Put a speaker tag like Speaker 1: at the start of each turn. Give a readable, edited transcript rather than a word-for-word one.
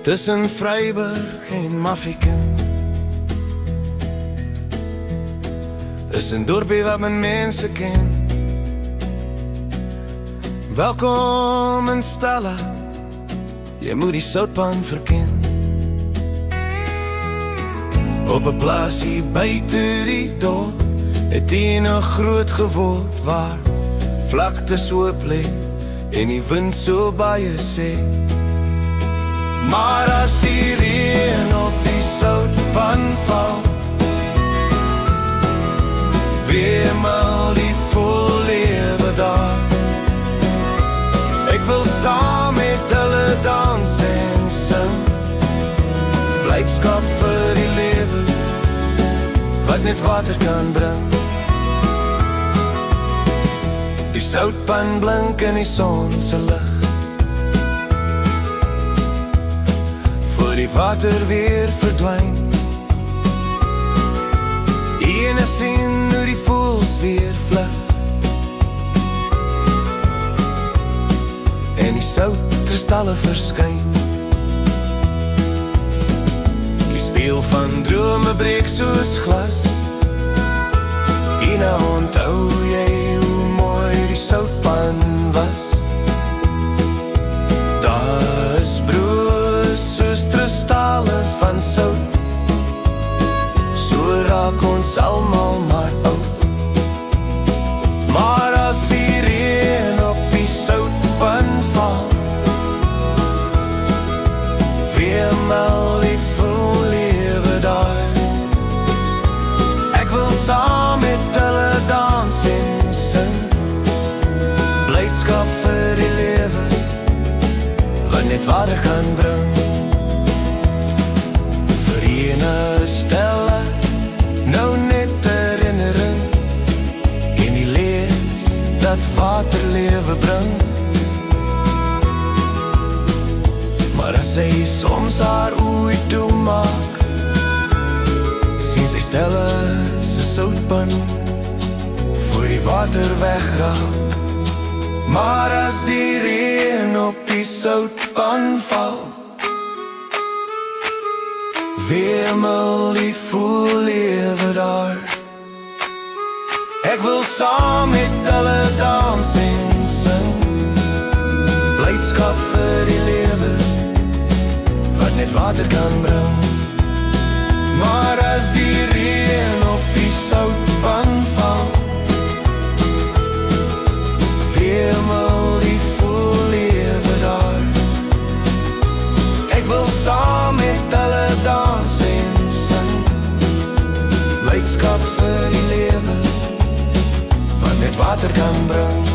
Speaker 1: tussen Vryburg en Mafeking. Is 'n dorpie wat men mense ken. Welkom in Stella, jy moet die Soutpan verken. Op 'n plaasie buite die dorp het hy nog groot geword, waar vlaktes oop lê en die wind so baie sê. Maar as die reën op die Soutpan val, wemel die vol lewe daar. Ek wil saam met hulle dans en sing, blydskap vir die lewe wat net water kan bring. Die Soutpan blink in die son se lig, voor die water weer verdwyn. Ene sien hoe die voëls weer vlug, en die soutkristalle verskyn. Die spieël van drome breek soos glas. Ina, onthou jy hoe mooi die Soutpan was? Daar is broers soos kristalle van sout, so raak ons almal maar oud. Maar as die reën op die Soutpan val, wemel die vol lewe daar. Ek wil saam met hulle dans en sing, blydskap vir die lewe wat net water kan bring. Vir ene Stella nou net herinnering, en die lees dat water lewe bring. Maar as sy soms haar oë toe maak, sien sy Stella se Soutpan voor die water wegraak. Maar as die reën op die Soutpan val, wemel die vol lewe daar. Ek wil saam met hulle dans en sing, blydskap vir die lewe wat net water kan bring. Maar as die reën op die Soutpan val, wemel die vol lewe daar. Ek wil saam met hulle dans en sing, blydskap vir die lewe wat net water kan bring.